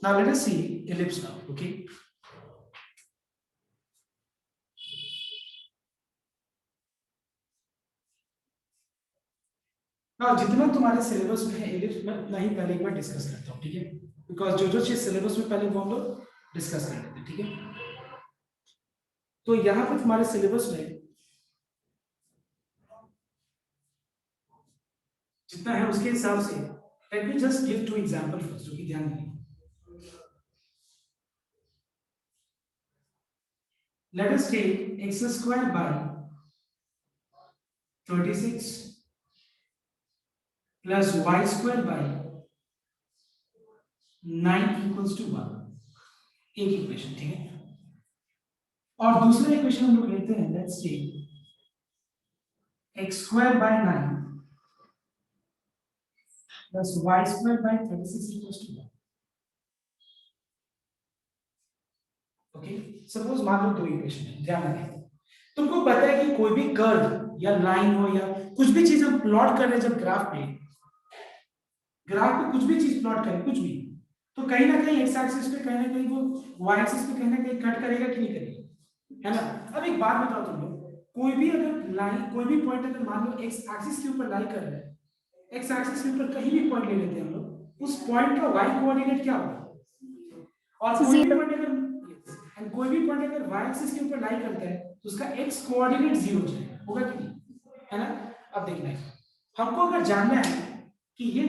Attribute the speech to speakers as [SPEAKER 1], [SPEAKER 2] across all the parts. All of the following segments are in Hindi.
[SPEAKER 1] Now let us see ellipse now. Okay. Now जितना तुम्हारे सिलेबस में है ellipse में नहीं पहले एक बार डिस्कस करता हूँ, ठीक है? बिकॉज जो चीज सिलेबस में पहले वो हम लोग डिस्कस कर लेते हैं, ठीक है? तो यहाँ पे तुम्हारे सिलेबस में जितना है उसके हिसाब से let me just give two example first, जो कि ध्यान दें. Let us take x square by 36 plus y square by 9 equals to 1. एक इक्वेशन, ठीक है? और दूसरा इक्वेशन हम लोग लेते हैं, let's take x square by 9 plus y square by 36 equals to 1. Okay, suppose मान लो दो इक्वेशन है, ध्यान रखें. तुमको पता है कि कोई भी कर्व या लाइन हो या कुछ भी चीज हम प्लॉट कर रहे हैं, जब ग्राफ पे कुछ भी चीज प्लॉट करें, कुछ भी, तो कहीं ना कहीं एक्स एक्सिस पे कहीं ना कहीं वो वाई एक्सिस पे कहीं ना कहीं कट करेगा कि नहीं करेगा, है ना? अब एक बात बताओ तुम लोग, कोई भी अगर लाइन, कोई भी पॉइंट अगर मान लो एक्स एक्सिस के ऊपर लाई कर रहा है, एक्स एक्सिस के ऊपर कहीं भी पॉइंट ले लेते हैं हम लोग, उस पॉइंट का वाई कोऑर्डिनेट क्या होगा? और कोई भी पॉइंट अगर कोई भी पॉइंट अगर y एक्सिस के ऊपर लाई करता है तो उसका x कोऑर्डिनेट 0 हो जाएगा, होगा कि नहीं, है ना? अब देखना है, हमको अगर जानना है कि ये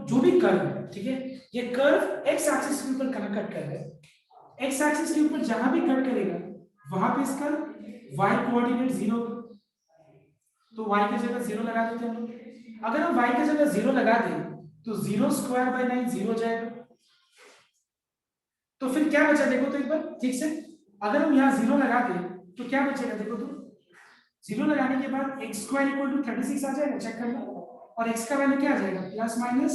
[SPEAKER 1] जो भी कर्व है, ठीक है, ये कर्व x एक्सिस के ऊपर कहाँ कट कर रहा है, x एक्सिस के ऊपर जहां भी कट करेगा वहां पे इसका y कोऑर्डिनेट 0 होगा, तो y की जगह 0 लगा देते हैं हम लोग. अगर हम y की जगह 0 लगा दें तो 0 स्क्वायर बाय 9 0 हो जाएगा. तो फिर क्या बचा, देखो तो एक बार ठीक से, अगर हम यहाँ 0 लगा दें तो क्या बचेगा, देखो तो 0 लगाने के बाद x स्क्वायर इक्वल टू 36 आ जाएगा, चेक कर लो, और x का वैल्यू क्या आ जाएगा, प्लस माइनस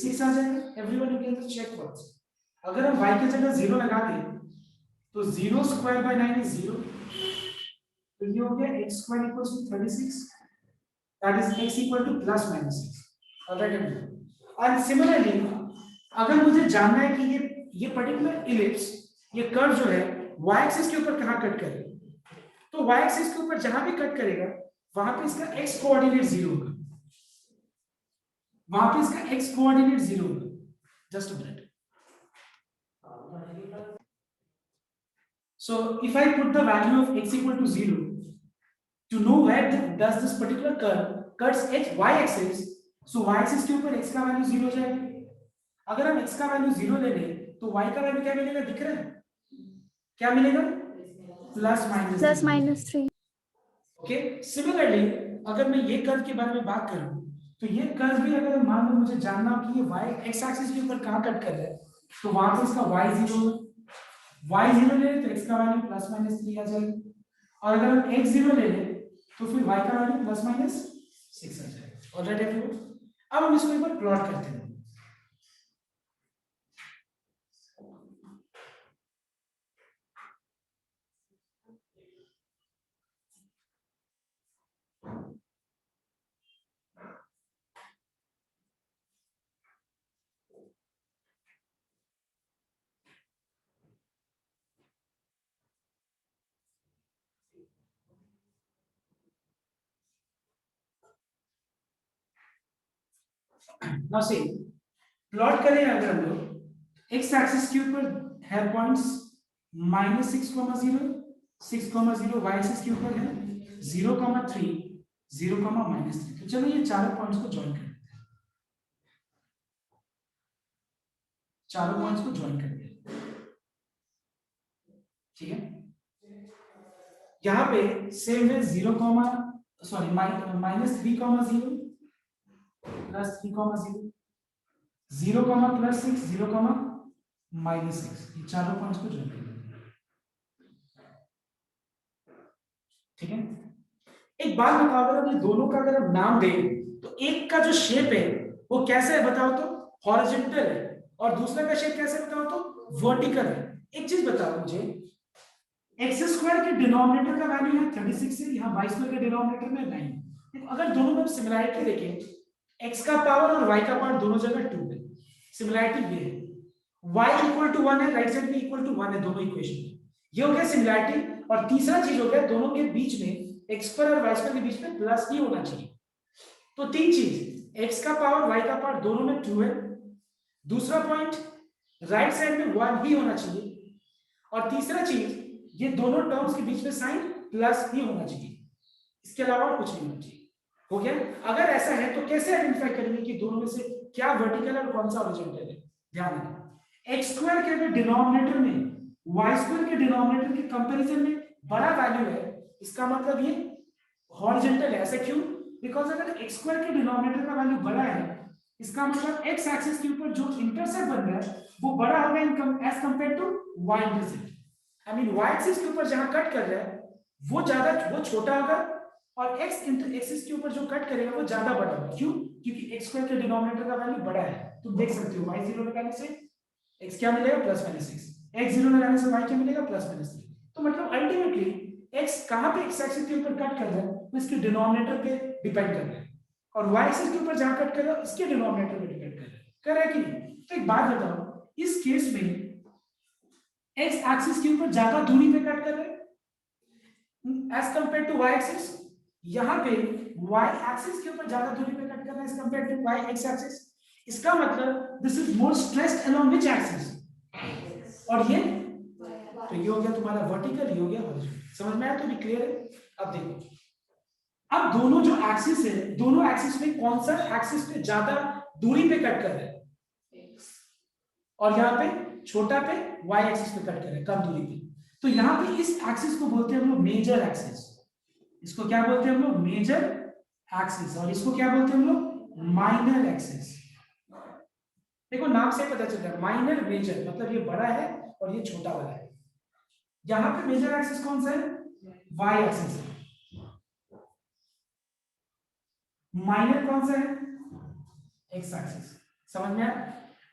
[SPEAKER 1] 6 आ जाएगा. Everyone you can check once. अगर हम y की जगह 0 लगा दें तो 0 स्क्वायर बाय 9 इज 0, तो ये हो गया x square equals to 36, that is x equal to plus minus 6. Alright. और सिमिलरली अगर मुझे जानना है कि ये पर्टिकुलर इलिप्स, ये कर्व जो है y एक्सिस के ऊपर कहां कट करे, तो y एक्सिस के ऊपर जहां भी कट करेगा वहां पे इसका x कोऑर्डिनेट 0 होगा, वहां पे इसका x कोऑर्डिनेट 0 होगा. Just a minute. So if I put the value of x equal to 0 to know where does this particular curve cuts y axis, so y axis के ऊपर x का वैल्यू 0 हो जाएगा. अगर हम x का वैल्यू 0 ले लें तो y का वैल्यू क्या मिलेगा, दिख रहा है क्या मिलेगा, प्लस माइनस 3. ओके, सिमिलरली अगर मैं ये कर्व के बारे में बात करूं तो ये कर्व भी अगर मान लो मुझे जानना हो कि ये y x एक्सिस के ऊपर कहां कट कर रहा है, तो वहां पे इसका y 0 ले तो x का वैल्यू प्लस माइनस 3 आ जाएगा, और अगर हम x 0 ले लें तो फिर y का वैल्यू प्लस माइनस 6 आ जाएगा. ऑलराइट एवरीवन, अब हम इसको एक बार प्लॉट करते हैं. नाउ से प्लॉट करें अगर हम लोग x एक्सिस के ऊपर है पॉइंट्स -6,0 6,0, y एक्सिस के ऊपर है 0,3 0,-3. तो चलो ये चारों पॉइंट्स को ज्वाइन कर देते हैं, चारों पॉइंट्स को ज्वाइन कर देते हैं, ठीक है? यहाँ पे सेम है 0, सॉरी -3,0 प्लस 3,0 0, प्लस 6 0, -6, ये चारों पॉइंट्स को ज्वाइन कर देते हैं, ठीक है? एक बात बताओ, अगर हम ये दोनों का अगर हम नाम दें तो एक का जो शेप है वो कैसे है बताओ तो, हॉरिजॉन्टल है, और दूसरा का शेप कैसे बताओ तो वर्टिकल है. एक चीज बताओ मुझे, एक्स स्क्वायर के डिनोमिनेटर का वैल्यू है 36 है, यहाँ वाई स्क्वायर के डिनोमिनेटर में 9. अगर दोनों में सिमिलरिटी देखें, x का पावर और y का पावर दोनों जगह 2 है, सिमिलरिटी ये है. y इक्वल टू 1 है, राइट साइड में इक्वल टू 1 है, दोनों इक्वेशन। ये हो गया सिमिलैरिटी। और तीसरा चीज हो गया दोनों के बीच में x स्क्वायर और y स्क्वायर के बीच में प्लस ही होना चाहिए। तो तीन चीज, x का पावर y का पावर दोनों में 2 है। दूसरा पॉइंट, राइट साइड में 1 ही होना चाहिए। और तीसरा चीज, ये दोनों टर्म्स के बीच में साइन प्लस ही होना चाहिए, इसके अलावा और कुछ नहीं होना चाहिए। हो गया? अगर ऐसा है तो कैसे आइडेंटिफाई करेंगे कि दोनों में से क्या वर्टिकल है और कौन सा हॉरिजॉन्टल है? ध्यान रखना, x स्क्वायर के डिनोमिनेटर में y स्क्वायर के डिनोमिनेटर के कंपैरिजन में बड़ा वैल्यू है, इसका मतलब ये हॉरिजॉन्टल है। ऐसा क्यों? बिकॉज अगर x स्क्वायर के डिनोमिनेटर का वैल्यू बड़ा है, इसका मतलब x एक्सिस के ऊपर जो इंटरसेप्ट बन रहा है वो बड़ा होगा as compare to y intercept. I mean y axis के ऊपर जहां कट कर रहा है वो छोटा होगा, और x एक्सिस के ऊपर जो कट करेगा वो ज्यादा बड़ा होगा। क्यों? क्योंकि x स्क्वायर के डिनोमिनेटर का वैल्यू बड़ा है। तुम देख सकते हो y 0 लगाने से x क्या मिलेगा? Plus minus 6। x 0 लगाने से y क्या मिलेगा? Plus minus 3। तो मतलब अल्टीमेटली x कहां पे x एक्सिस के ऊपर कट कर रहा है वो इसके डिनोमिनेटर पे डिपेंड कर रहा है, और y एक्सिस के ऊपर जहां कट कर रहा है इसके डिनोमिनेटर पे डिपेंड कर रहा है कि नहीं? तो एक बात बताओ, इस केस में x एक्सिस के ऊपर ज्यादा दूरी पे कट कर रहा है as compare to y axis. यहां पे y एक्सिस के ऊपर ज्यादा दूरी पे कट कर रहा है as compare to y x axis. इसका मतलब this is more stressed along which axis? और ये तो ये हो गया तुम्हारा वर्टिकल, ये हो गया हॉरिजॉन्टल। समझ में आया? तो भी क्लियर है? अब देखो, अब दोनों जो एक्सिस है, दोनों एक्सिस में कौन सा एक्सिस पे ज्यादा दूरी पे कट कर रहा है? और यहाँ पे छोटा पे y एक्सिस पे कट कर रहा है, कम दूरी पे। तो यहाँ पे इस एक्सिस को बोलते हैं हम लोग मेजर एक्सिस। इसको क्या बोलते हैं हम लोग? Major axis. और इसको क्या बोलते हैं हम लोग? Minor axis. देखो नाम से पता चल रहा है, माइनर मेजर मतलब ये बड़ा है और ये छोटा वाला है। यहाँ पे मेजर एक्सिस कौन सा है? y एक्सिस है। माइनर कौन सा है? x axis. समझ में आया?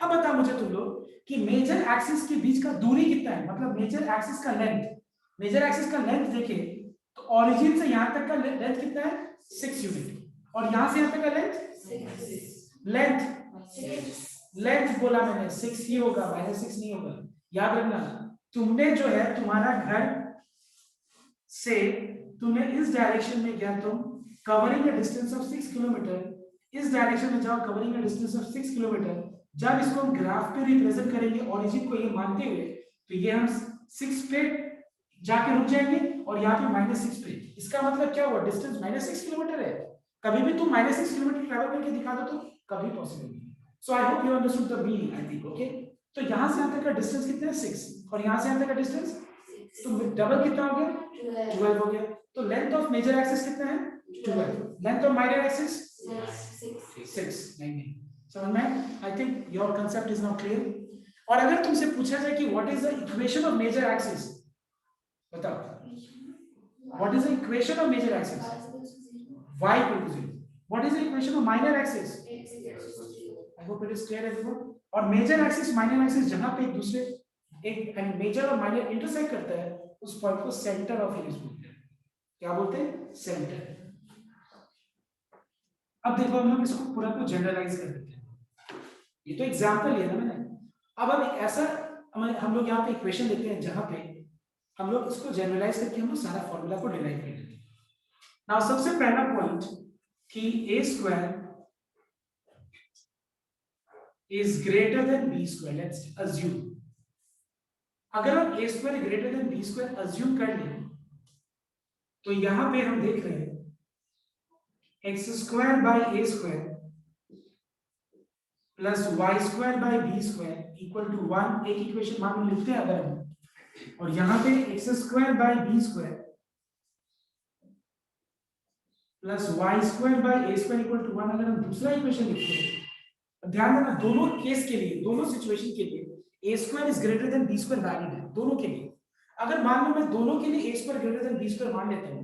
[SPEAKER 1] अब बता मुझे तुम लोग कि मेजर एक्सिस के बीच का दूरी कितना है, मतलब मेजर एक्सिस का लेंथ। मेजर एक्सिस का लेंथ देखे तो ओरिजिन से यहां तक का लेंथ कितना है? 6 यूनिट। और यहां से यहां तक का लेंथ बोला मैंने 6 ही होगा, -6 नहीं होगा। याद रखना, तुमने जो है तुम्हारा घर से तुमने इस डायरेक्शन में गया, तुम covering a distance of 6 kilometre, इस डायरेक्शन में जाओ covering a distance of 6 kilometre. जब इसको हम ग्राफ पे रिप्रेजेंट करेंगे ओरिजिन को ये मानते हुए, तो ये हम 6 पे जाके रुक जाएंगे और यहाँ पे -6 पे। इसका मतलब क्या हुआ? डिस्टेंस -6 किलोमीटर है। कभी भी तुम -6 किलोमीटर ट्रैवल करके दिखा दो तो कभी पॉसिबल नहीं। So I hope you understood the meaning, I think. Okay, तो यहाँ से यहाँ तक का डिस्टेंस कितना है? 6। और यहाँ से यहाँ तक का डिस्टेंस तो डबल कितना हो गया? 12 हो गया। तो लेंथ ऑफ मेजर एक्सिस कितना है? 12। Length of minor axis 6। नहीं, समझ में? I think your concept is now clear. और अगर तुमसे पूछा जाए कि what is the equation of major axis, बताओ what is the equation of major axis? y equal to 0. What is the equation of minor axis? I hope it is clear everyone. और मेजर एक्सिस माइनर एक्सिस जहां पे एक दूसरे एक मेजर और माइनर इंटरसेक्ट करता है उस पॉइंट को सेंटर ऑफ इमेज बोलते हैं। क्या बोलते हैं? सेंटर। अब देखो हम लोग इसको पूरा को जनरलाइज कर देते हैं। ये तो एग्जांपल लिया ना मैंने। अब हम एक ऐसा हम लोग यहाँ पे इक्वेशन लेते हैं जहां पे हम लोग इसको जनरलाइज करके हम लोग सारा फॉर्मूला को डिराइव कर लेते हैं। नाउ सबसे पहला पॉइंट कि a square is greater than b square. Let's assume, अगर हम a square greater than b square assume कर लें तो यहां पे हम देख रहे हैं x square by a square plus y square by b square equal to 1। एक इक्वेशन मान लो लिखते हैं अगर हम, और यहां पे x square by b square plus y square by a square equal to 1 अगर हम दूसरा इक्वेशन लिखते हैं। ध्यान देना दोनों केस के लिए, दोनों सिचुएशन के लिए a square is greater than b square valid है दोनों के लिए। अगर मान लो मैं दोनों के लिए a square greater than b square मान लेता हूं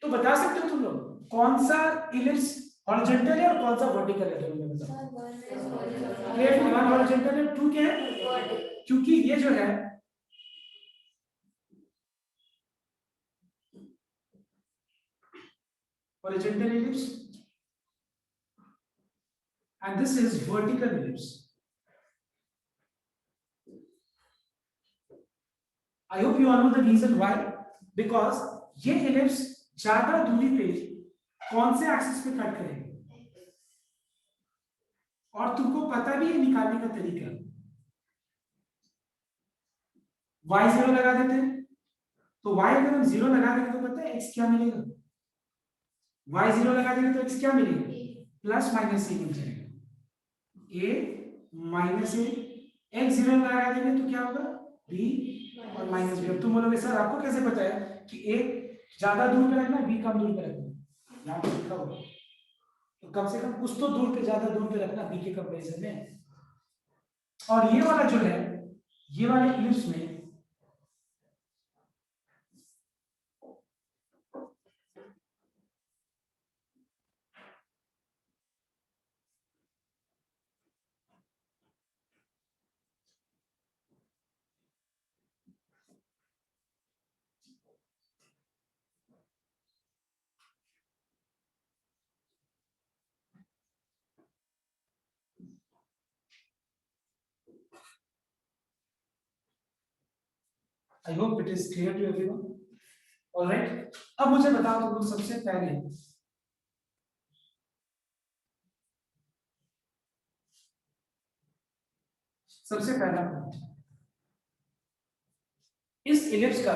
[SPEAKER 1] तो बता सकते हो तुम लोग कौन सा इलिप्स हॉरिजॉन्टल है और कौन सा वर्टिकल है? तुम बताओ। क्लियर? वन हॉरिजॉन्टल है, टू क्या है? क्योंकि ये जो है horizontal ellipse and this is vertical ellipse। I hope you all know the reason why, because ये इलिप्स ज्यादा दूरी पे कौन से एक्सिस पे कट करेगा और तुमको पता भी है निकालने का तरीका। y0 लगा देते हैं, तो y अगर हम 0 लगा देंगे तो पता है x क्या मिलेगा, y0 लगा देंगे तो x क्या मिलेगा, प्लस माइनस a मिल जाएगा, a माइनस a, x0 लगा देंगे तो क्या होगा b और माइनस b। अब तुम बोलोगे सर आपको कैसे पता है कि a ज्यादा दूर पे रखना b कम दूर पे रखना, यहाँ पे लिखा होगा, तो कम से कम कुछ तो दूर पे, ज्यादा दूर पे रखना b के कंपैरिजन में। और ये वाला जो है, ये वाले इलिप्स में I hope it is clear to everyone. All right. अब मुझे बताओ तुम लोग सबसे पहले पहला पॉइंट, इस इलिप्स का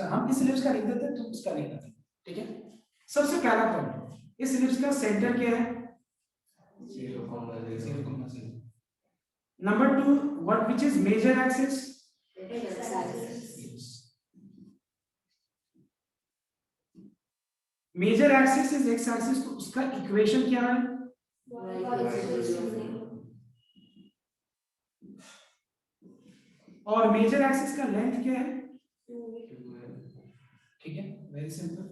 [SPEAKER 1] हम इस इलिप्स का लिख देते हैं, तुम उसका लिख देते, ठीक है। सबसे पहला पॉइंट, इस इलिप्स का सेंटर क्या है, 0,0। Number 2, what which is major axis, major axis is x axis, तो उसका इक्वेशन क्या है, और मेजर एक्सिस का लेंथ क्या है, ठीक है, very simple,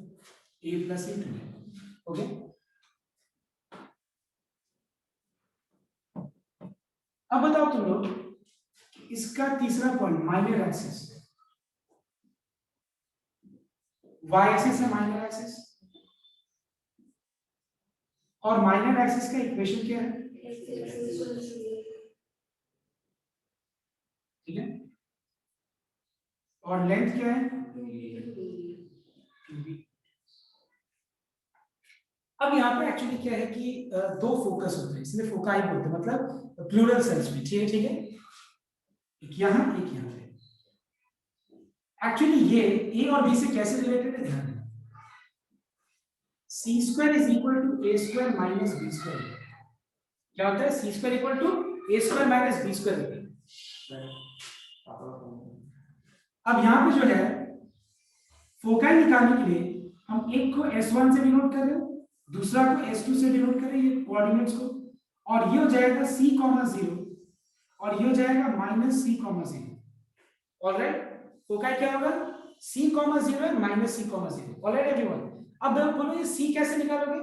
[SPEAKER 1] a plus a 2 है, ओके। अब बताओ तुम लोग इसका तीसरा point, minor axis, y axis है माइनर एक्सिस, और माइनर एक्सिस का इक्वेशन क्या है, ठीक है, और लेंथ क्या है, 2b। अब यहाँ पे एक्चुअली क्या है कि दो फोकस होते हैं, इसलिए फोकाई बोलते हैं, मतलब प्लूरल सेंस में, ठीक है, ठीक है, एक यहाँ पे। एक्चुअली ये a और b से कैसे रिलेटेड है, ध्यान देना, c square is equal to a square minus b square. क्या होता है, c square equal to a square minus b square. अब यहाँ पे जो है फोकाई निकालने के लिए हम एक को s1 से डिनोट कर रहे हैं, दूसरा को s2 से डिनोट कर रहे हैं, ये कोऑर्डिनेट्स को, और ये हो जाएगा c, 0 और ये हो जाएगा माइनस c, 0। ऑलराइट, फोकाई क्या होगा, c, 0 है माइनस c, 0। ऑलराइट एवरीवन, अब बोलो ये c कैसे निकालोगे,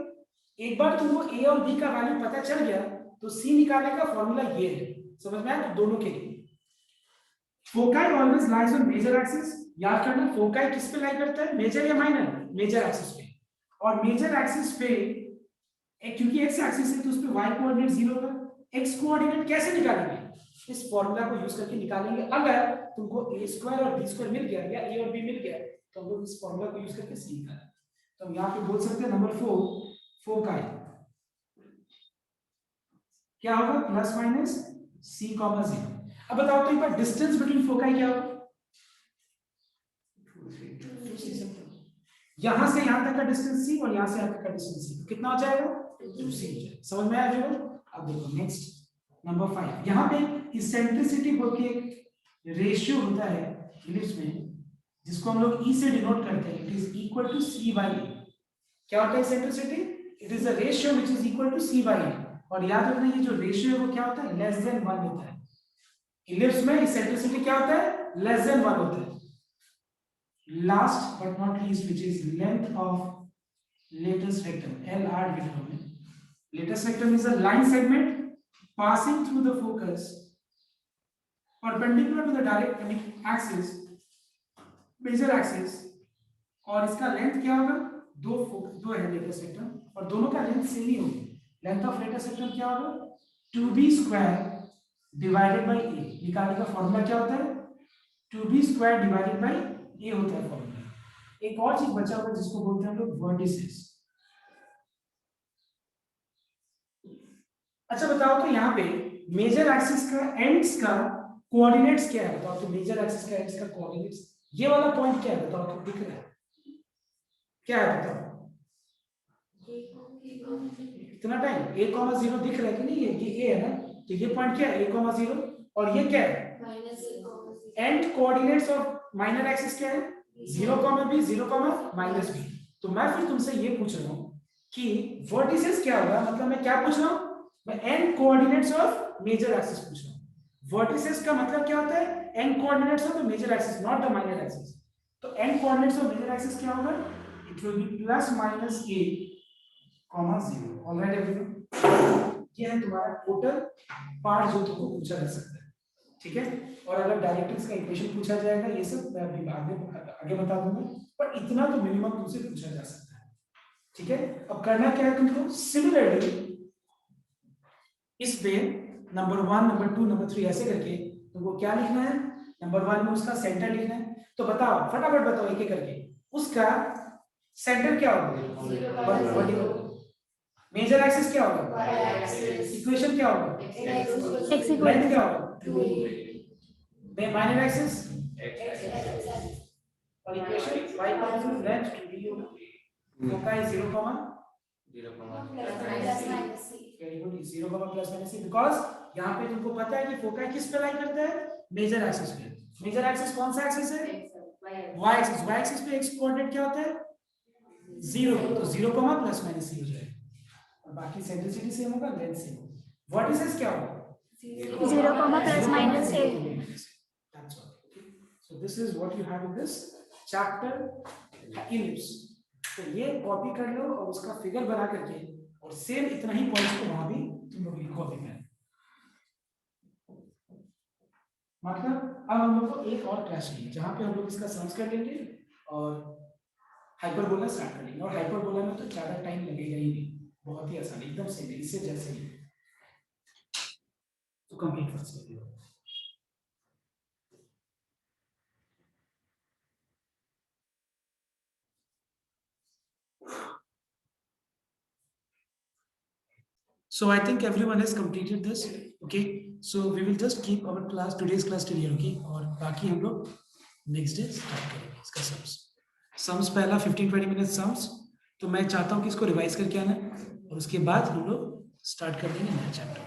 [SPEAKER 1] एक बार तुमको a और b का वैल्यू पता चल गया तो c निकालने का फॉर्मूला ये है, समझ में आया, तो दोनों के लिए foci always lies on major axis. याद करना फोकाई किस पे लाई करता है, मेजर या माइनर, मेजर एक्सिस पे, और मेजर एक्सिस पे क्योंकि एक्स एक्सिस है तो उस पे y कोऑर्डिनेट 0 होगा, x कोऑर्डिनेट कैसे निकालेंगे, इस फॉर्मूला को यूज करके निकालेंगे। अगर तुमको a स्क्वायर और b स्क्वायर मिल गया या a और b मिल गया तो हम लोग इस फॉर्मूला को यूज करके c निकालेंगे। तो हम यहाँ पे बोल सकते हैं नंबर 4, फोकाई क्या होगा, प्लस माइनस c, 0। अब बताओ तो एक बार डिस्टेंस बिटवीन फोकाई क्या होगा, यहां से यहां तक का डिस्टेंस c और यहां से यहां तक का डिस्टेंस c, तो कितना हो जाएगा, 2c हो जाएगा। समझ में आया जो। अब देखो नेक्स्ट नंबर 5, यहां पे इसेंट्रिसिटी बोल के एक रेशियो होता है इलिप्स में, जिसको हम लोग e से डिनोट करते हैं, it is equal to c by a। क्या होता है eccentricity, it is a ratio which is equal to c by a। और याद रखना ये जो रेशियो है वो क्या होता है, लेस देन 1 होता है। इलिप्स में इसेंट्रिसिटी क्या होता है, लेस देन 1 होता है। Last but not least which is length of latest vector, LR लिखा हमने। latest vector is a line segment passing through the focus perpendicular to the direct axis, major axis, और इसका लेंथ क्या होगा, दो है latest vector और दोनों का लेंथ सेम ही होगा। लेंथ ऑफ latest vector क्या होगा, 2b square divided by a। निकालने का फॉर्मूला क्या होता है, 2b स्क्वायर डिवाइडेड बाय ये होता है फॉर्मूला। एक और चीज बचा हुआ जिसको बोलते हैं हम लोग वर्टिसेस। अच्छा बताओ तो यहाँ पे मेजर एक्सिस का एंड्स का कोऑर्डिनेट्स क्या है बताओ तो। मेजर एक्सिस का एंड्स का कोऑर्डिनेट्स ये वाला पॉइंट क्या है बताओ तो। दिख रहा है क्या है बताओ। इतना टाइम a, 0 दिख रहा है कि नहीं। ये है ना, तो ये पॉइंट क्या है a, 0 और ये क्या है end coordinates of minor axis क्या है 0, b 0, -b। तो मैं फिर तुमसे ये पूछ रहा हूँ कि वर्टिसेस क्या होगा। मतलब मैं क्या पूछ रहा हूँ, मैं end coordinates of major axis पूछ रहा हूँ। वर्टिसेस का मतलब क्या होता है end coordinates of the major axis, not the minor axis. तो end coordinates of major axis क्या होगा, it will be +-a, 0। Alright everyone, ये है तुम्हारा टोटल पार्ट जो तुमको पूछा जा सकता है, ठीक है। और अगर डायरेक्ट्रिक्स का इक्वेशन पूछा जाएगा ये सब मैं अभी आगे बता दूंगा, पर इतना तो मिनिमम तुमसे पूछा जा सकता है, ठीक है। अब करना क्या है तुमको, सिमिलरली इस पे नंबर 1, नंबर 2, नंबर 3 ऐसे करके तुमको क्या लिखना है। नंबर 1 में उसका सेंटर लिखना है। तो बताओ फटाफट बताओ एक एक करके, उसका सेंटर क्या होगा, मेजर एक्सिस क्या होगा, इक्वेशन क्या होगा, लेंथ क्या होगा, माइनर एक्सिस और equation y equal length 2d होगा। Foci 0, very good, 0, +-c, because यहाँ पे तुमको पता है कि फोकाई किस पे लाई करता है, मेजर एक्सिस पे। मेजर एक्सिस कौन सा एक्सिस है, y एक्सिस। y एक्सिस पे x कोऑर्डिनेट क्या होता है 0, तो 0, +-c हो जाएगा और बाकी सेंट्रिसिटी सेम होगा, लेंथ सेम होगा। वर्टिसेस क्या होगा
[SPEAKER 2] 0, +-a।
[SPEAKER 1] That's all. So this is what you have in this chapter, ellipse। तो ये कॉपी कर लो और उसका फिगर बना करके और सेम इतना ही पॉइंट्स को वहां भी तुम लोग लिखो अभी में। मतलब अब हम लोग को एक और क्लास चाहिए जहां पे हम लोग इसका सम्स कर लेंगे और हाइपरबोला स्टार्ट कर लेंगे। और हाइपरबोला में तो ज्यादा टाइम लगेगा ही नहीं, बहुत ही आसान, एकदम से इससे जैसे ही तो कंप्लीट कर सकते हो। So I think everyone has completed this. Okay, so we will just keep our class, today's class till here. Okay, और बाकी हम लोग next day start करेंगे इसका सम्स पहला 15-20 मिनट सम्स। तो मैं चाहता हूँ कि इसको रिवाइज करके आना और उसके बाद हम लोग स्टार्ट कर देंगे नया चैप्टर।